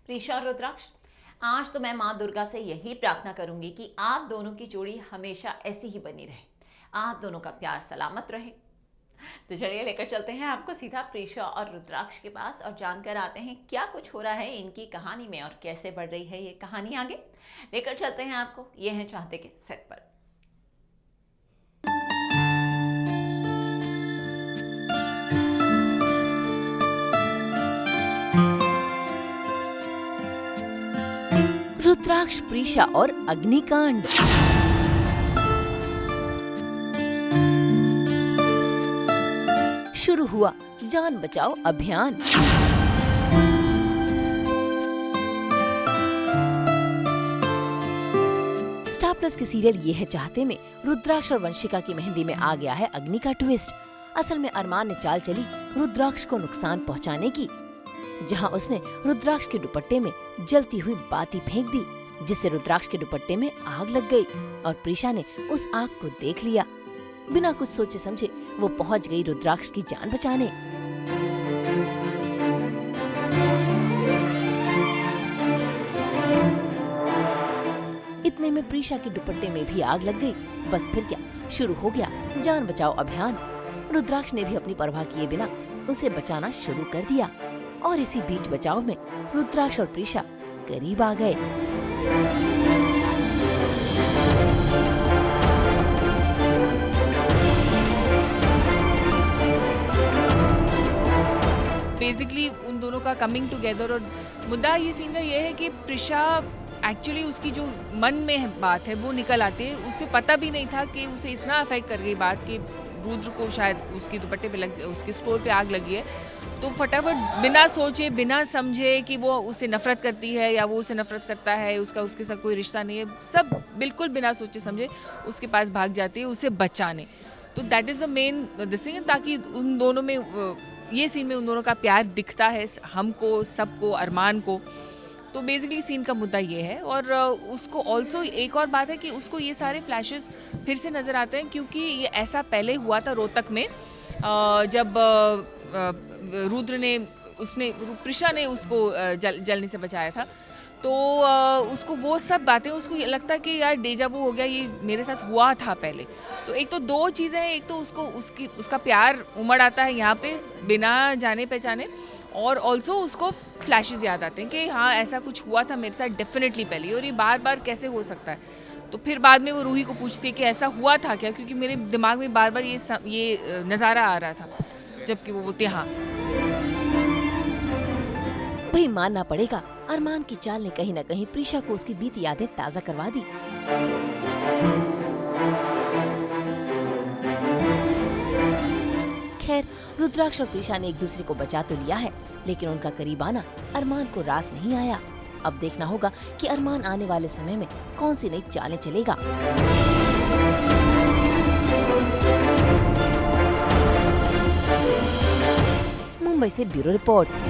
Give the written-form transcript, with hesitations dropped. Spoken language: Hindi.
प्रीशा और रुद्राक्ष, आज तो मैं माँ दुर्गा से यही प्रार्थना करूंगी कि आप दोनों की जोड़ी हमेशा ऐसी ही बनी रहे, आप दोनों का प्यार सलामत रहे। तो चलिए लेकर चलते हैं आपको सीधा प्रीशा और रुद्राक्ष के पास और जानकर आते हैं क्या कुछ हो रहा है इनकी कहानी में और कैसे बढ़ रही है ये कहानी आगे। लेकर चलते हैं आपको, ये है चाहते के सेट पर। रुद्राक्ष, प्रीशा और अग्निकांड। शुरू हुआ जान बचाओ अभियान। स्टार प्लस के सीरियल ये है चाहते में रुद्राक्ष और वंशिका की मेहंदी में आ गया है अग्नि का ट्विस्ट। असल में अरमान ने चाल चली रुद्राक्ष को नुकसान पहुंचाने की, जहां उसने रुद्राक्ष के दुपट्टे में जलती हुई बाती फेंक दी, जिससे रुद्राक्ष के दुपट्टे में आग लग गई और प्रीशा ने उस आग को देख लिया। बिना कुछ सोचे समझे वो पहुंच गई रुद्राक्ष की जान बचाने। इतने में प्रीशा के दुपट्टे में भी आग लग गई। बस फिर क्या, शुरू हो गया जान बचाओ अभियान। रुद्राक्ष ने भी अपनी परवाह किए बिना उसे बचाना शुरू कर दिया और इसी बीच बचाव में रुद्राक्ष और प्रीशा करीब आ गए। बेसिकली उन दोनों का कमिंग टुगेदर, और मुद्दा ये सीन का ये है कि प्रीशा एक्चुअली उसकी जो मन में बात है वो निकल आती है। उसे पता भी नहीं था कि उसे इतना अफेक्ट कर गई बात कि रुद्र को शायद उसकी दुपट्टे पे उसके स्टोर पे आग लगी है। तो फटाफट बिना सोचे बिना समझे कि वो उसे नफरत करती है या वो उसे नफरत करता है, उसके साथ कोई रिश्ता नहीं है, सब बिल्कुल बिना सोचे समझे उसके पास भाग जाती है उसे बचाने। तो that is the main this thing, ताकि उन दोनों में ये सीन में उन दोनों का प्यार दिखता है, हमको, सबको, अरमान को। तो बेसिकली सीन का मुद्दा ये है। और उसको ऑल्सो एक और बात है कि उसको ये सारे फ्लैशेस फिर से नज़र आते हैं, क्योंकि ये ऐसा पहले हुआ था रोहतक में, जब रुद्र ने प्रीशा ने उसको जलने से बचाया था। तो उसको वो सब बातें उसको ये लगता है कि यार डेजा वू हो गया, ये मेरे साथ हुआ था पहले। तो एक तो दो चीज़ें हैं, एक तो उसका प्यार उमड़ आता है यहाँ पे बिना जाने पहचाने, और ऑल्सो उसको फ्लैशेस याद आते हैं कि हाँ ऐसा कुछ हुआ था मेरे साथ डेफिनेटली पहले, और ये बार बार कैसे हो सकता है। तो फिर बाद में वो रूही को पूछती है कि ऐसा हुआ था क्या, क्योंकि मेरे दिमाग में बार बार ये नज़ारा आ रहा था, जबकि वो बोलते हाँ। वही मानना पड़ेगा, अरमान की चाल ने कहीं न कहीं प्रीशा को उसकी बीती यादें ताज़ा करवा दी। खैर, रुद्राक्ष और प्रीशा ने एक दूसरे को बचा तो लिया है, लेकिन उनका करीब आना अरमान को रास नहीं आया। अब देखना होगा कि अरमान आने वाले समय में कौन सी नई चालें चलेगा। मुंबई से ब्यूरो रिपोर्ट।